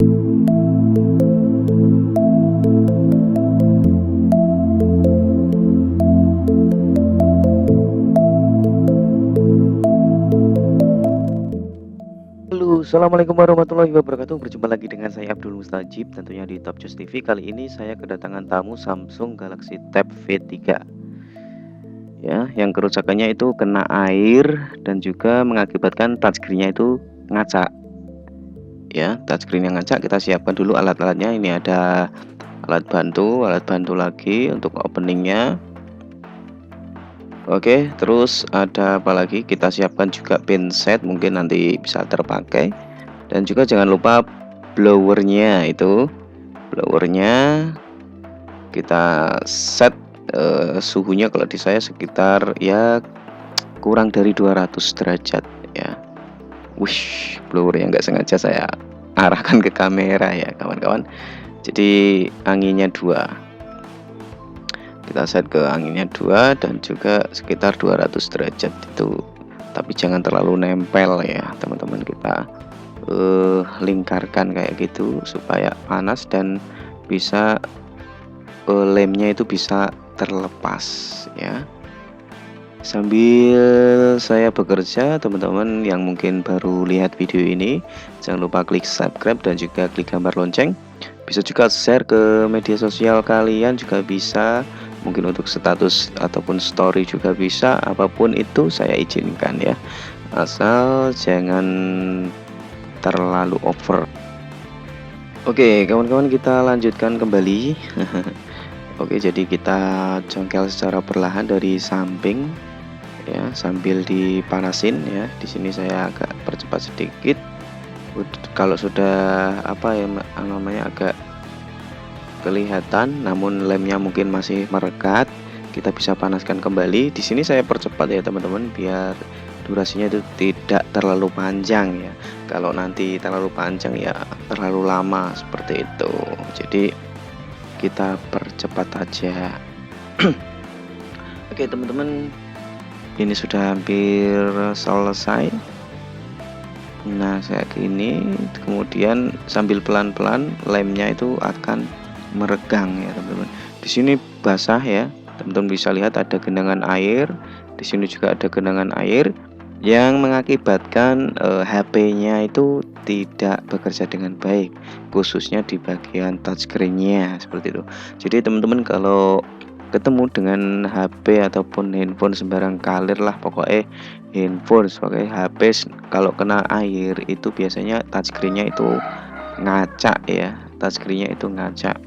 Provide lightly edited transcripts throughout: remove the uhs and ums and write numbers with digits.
Halo, assalamualaikum warahmatullahi wabarakatuh. Berjumpa lagi dengan saya Abdul Mustajib, tentunya di Top Choice TV. Kali ini saya kedatangan tamu Samsung Galaxy Tab V3, ya, yang kerusakannya itu kena air dan juga mengakibatkan touchscreen-nya itu ngacak. Ya, touchscreen yang ngacak, kita siapkan dulu alat-alatnya. Ini ada alat bantu lagi untuk openingnya. Oke, terus ada apa lagi? Kita siapkan juga pinset, mungkin nanti bisa terpakai. Dan juga jangan lupa blowernya itu. Blowernya kita set suhunya kalau di saya sekitar ya kurang dari 200 derajat ya. Wush, blower yang nggak sengaja saya arahkan ke kamera ya kawan-kawan. Jadi anginnya 2. Kita set ke anginnya 2 dan juga sekitar 200 derajat itu. Tapi jangan terlalu nempel ya teman-teman, kita lingkarkan kayak gitu supaya panas dan bisa lemnya itu bisa terlepas ya. Sambil saya bekerja, teman-teman yang mungkin baru lihat video ini, jangan lupa klik subscribe dan juga klik gambar lonceng. Bisa juga share ke media sosial kalian juga bisa, mungkin untuk status ataupun story juga bisa, apapun itu saya izinkan ya. Asal jangan terlalu over. Oke, kawan-kawan, kita lanjutkan kembali. Oke, jadi kita congkel secara perlahan dari samping ya, sambil dipanasin ya. Di sini saya agak percepat sedikit. Kalau sudah apa ya namanya agak kelihatan namun lemnya mungkin masih merekat, kita bisa panaskan kembali. Di sini saya percepat ya teman-teman, biar durasinya itu tidak terlalu panjang ya. Kalau nanti terlalu panjang ya terlalu lama seperti itu. Jadi kita percepat aja. Oke teman-teman, ini sudah hampir selesai. Nah kayak gini, kemudian sambil pelan-pelan lemnya itu akan meregang ya teman-teman. Di sini basah ya, teman-teman bisa lihat ada genangan air. Di sini juga ada genangan air yang mengakibatkan HP-nya itu tidak bekerja dengan baik, khususnya di bagian touchscreen-nya seperti itu. Jadi teman-teman kalau ketemu dengan HP ataupun handphone sembarang kalir lah, pokoknya handphone sebagai HP kalau kena air itu biasanya touchscreen-nya itu ngacak ya, touchscreen-nya itu ngacak.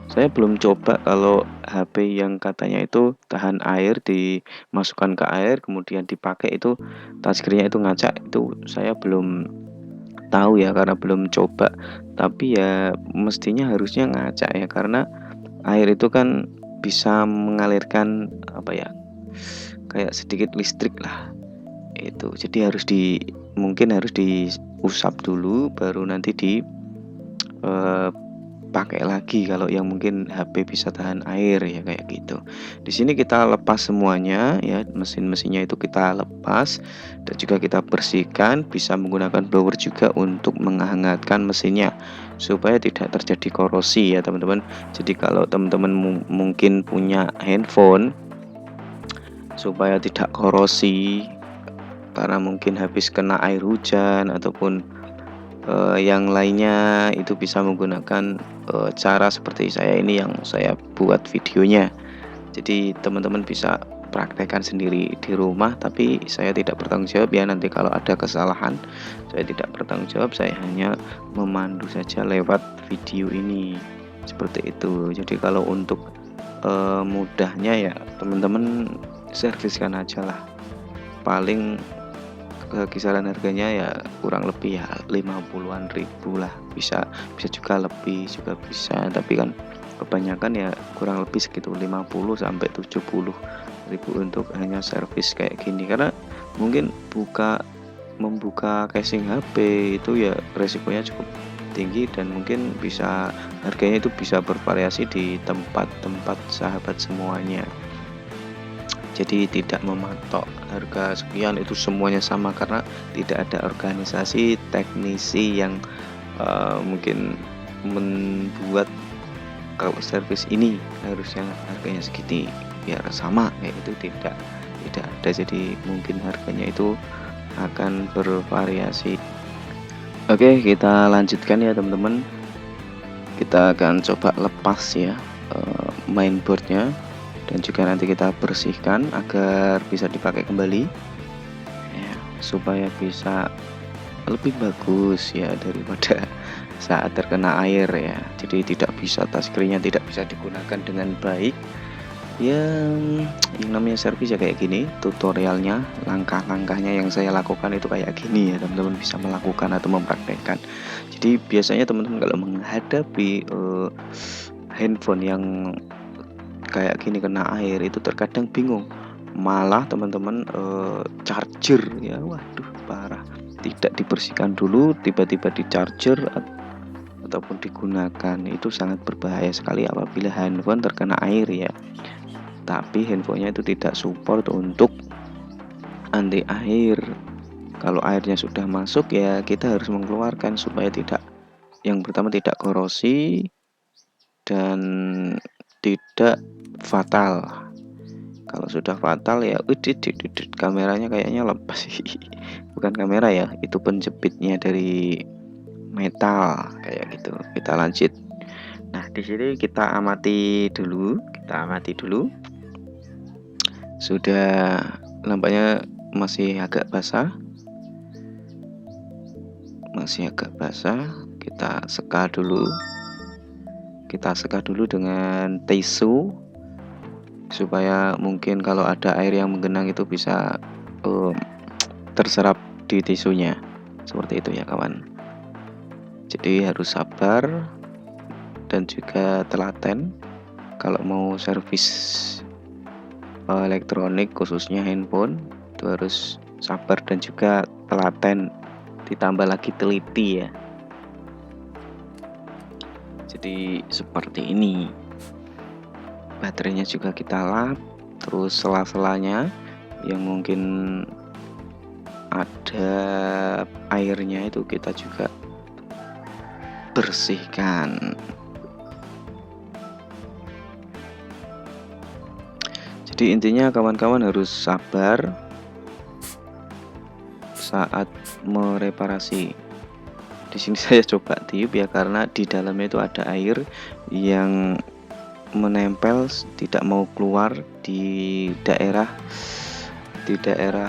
Saya belum coba kalau HP yang katanya itu tahan air, dimasukkan ke air kemudian dipakai itu touchscreen-nya itu ngacak, itu saya belum tahu ya karena belum coba. Tapi ya mestinya harusnya ngacak ya, karena air itu kan bisa mengalirkan apa ya, kayak sedikit listrik lah itu. Jadi mungkin harus diusap dulu baru nanti pakai lagi kalau yang mungkin HP bisa tahan air ya kayak gitu. Di sini kita lepas semuanya ya, mesin-mesinnya itu kita lepas dan juga kita bersihkan, bisa menggunakan blower juga untuk menghangatkan mesinnya supaya tidak terjadi korosi ya teman-teman. Jadi kalau teman-teman mungkin punya handphone supaya tidak korosi karena mungkin habis kena air hujan ataupun yang lainnya, itu bisa menggunakan cara seperti saya ini yang saya buat videonya. Jadi teman-teman bisa praktekkan sendiri di rumah, tapi saya tidak bertanggung jawab ya. Nanti kalau ada kesalahan saya tidak bertanggung jawab, saya hanya memandu saja lewat video ini seperti itu. Jadi kalau untuk mudahnya ya teman-teman serviskan aja lah, paling kisaran harganya ya kurang lebih ya 50-an ribu lah, bisa juga lebih juga bisa, tapi kan kebanyakan ya kurang lebih segitu 50 sampai 70 ribu untuk hanya servis kayak gini. Karena mungkin membuka casing HP itu ya resikonya cukup tinggi dan mungkin bisa harganya itu bisa bervariasi di tempat-tempat sahabat semuanya. Jadi tidak mematok harga sekian itu semuanya sama, karena tidak ada organisasi teknisi yang mungkin membuat kalau servis ini harusnya harganya segini biar sama kayak itu tidak ada, jadi mungkin harganya itu akan bervariasi. Oke, kita lanjutkan ya teman-teman. Kita akan coba lepas ya mainboardnya, dan juga nanti kita bersihkan agar bisa dipakai kembali ya, supaya bisa lebih bagus ya daripada saat terkena air ya. Jadi tidak bisa, touchscreen-nya tidak bisa digunakan dengan baik ya. Yang namanya servis ya kayak gini, tutorialnya, langkah-langkahnya yang saya lakukan itu kayak gini ya, teman-teman bisa melakukan atau mempraktekkan. Jadi biasanya teman-teman kalau menghadapi handphone yang kayak gini kena air itu terkadang bingung, malah teman-teman charger ya, waduh parah, tidak dibersihkan dulu tiba-tiba di charger ataupun digunakan, itu sangat berbahaya sekali apabila handphone terkena air ya. Tapi handphonenya itu tidak support untuk anti air. Kalau airnya sudah masuk ya kita harus mengeluarkan supaya tidak, yang pertama tidak korosi dan tidak fatal. Kalau sudah fatal ya kameranya kayaknya lepas sih. Bukan kamera ya, itu penjepitnya dari metal kayak gitu. Kita lanjut. Nah, di sini kita amati dulu, sudah lampanya masih agak basah, kita seka dulu dengan tisu supaya mungkin kalau ada air yang menggenang itu bisa terserap di tisunya, seperti itu ya kawan. Jadi harus sabar dan juga telaten kalau mau servis elektronik khususnya handphone, itu harus sabar dan juga telaten, ditambah lagi teliti ya. Jadi seperti ini. Baterainya juga kita lap, terus sela-selanya yang mungkin ada airnya itu kita juga bersihkan. Jadi intinya kawan-kawan harus sabar saat mereparasi. Di sini saya coba tiup ya, karena di dalamnya itu ada air yang menempel tidak mau keluar di daerah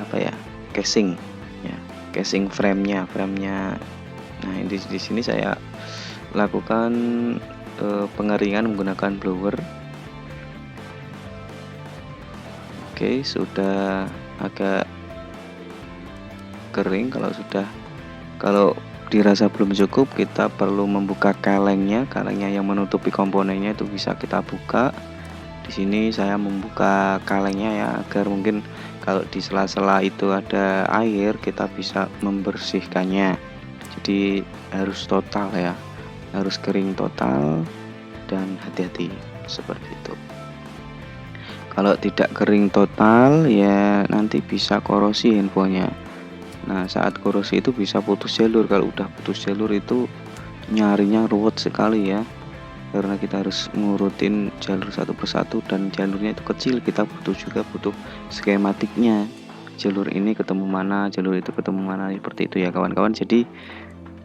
apa ya, casing ya, casing frame-nya. Nah, di sini saya lakukan pengeringan menggunakan blower. Oke, sudah agak kering. Kalau dirasa belum cukup, kita perlu membuka kalengnya yang menutupi komponennya itu bisa kita buka. Di sini saya membuka kalengnya ya, agar mungkin kalau di sela-sela itu ada air kita bisa membersihkannya. Jadi harus total ya, harus kering total dan hati-hati seperti itu. Kalau tidak kering total ya nanti bisa korosi handphonenya. Nah, saat korosi itu bisa putus jalur. Kalau udah putus jalur itu nyarinya ruwet sekali ya, karena kita harus ngurutin jalur satu persatu dan jalurnya itu kecil. Kita butuh skematiknya, jalur ini ketemu mana, jalur itu ketemu mana, seperti itu ya kawan-kawan. Jadi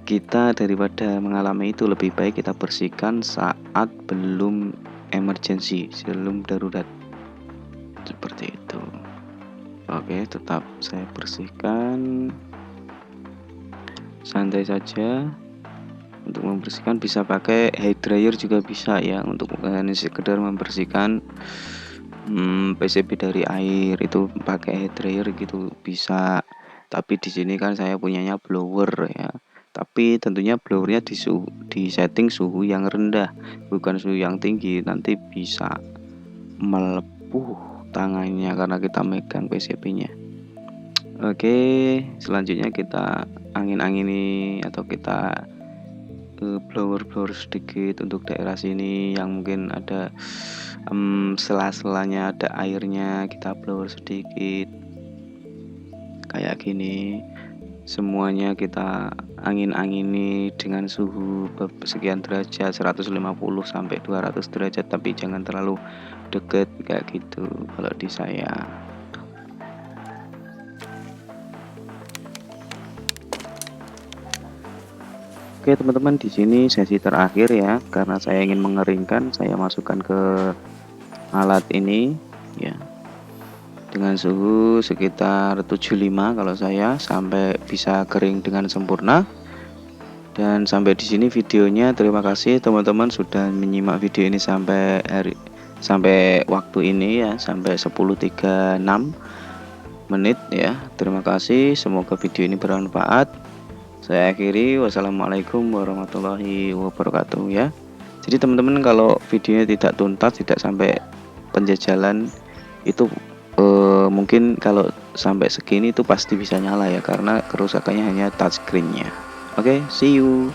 kita daripada mengalami itu, lebih baik kita bersihkan saat belum emergency, sebelum darurat, seperti itu. Oke, tetap saya bersihkan, santai saja. Untuk membersihkan bisa pakai hair dryer juga bisa ya, untuk hanya sekedar membersihkan PCB dari air itu pakai hair dryer gitu bisa. Tapi di sini kan saya punyanya blower ya. Tapi tentunya blowernya di setting suhu yang rendah, bukan suhu yang tinggi, nanti bisa melepuh tangannya karena kita megang PCB-nya. Oke, selanjutnya kita angin-angini atau kita blower sedikit untuk daerah sini yang mungkin ada sela-selanya ada airnya, kita blower sedikit kayak gini. Semuanya kita angin-angini dengan suhu sekian derajat, 150 sampai 200 derajat, tapi jangan terlalu deket kayak gitu kalau di saya. Oke teman-teman, di sini sesi terakhir ya, karena saya ingin mengeringkan, saya masukkan ke alat ini ya, dengan suhu sekitar 75 kalau saya, sampai bisa kering dengan sempurna. Dan sampai di sini videonya. Terima kasih teman-teman sudah menyimak video ini sampai waktu ini ya, sampai 10.36 menit ya. Terima kasih, semoga video ini bermanfaat. Saya akhiri, wassalamualaikum warahmatullahi wabarakatuh ya. Jadi teman-teman, kalau videonya tidak tuntas, tidak sampai penjajalan itu, mungkin kalau sampai segini itu pasti bisa nyala ya, karena kerusakannya hanya touchscreen-nya. Oke, see you.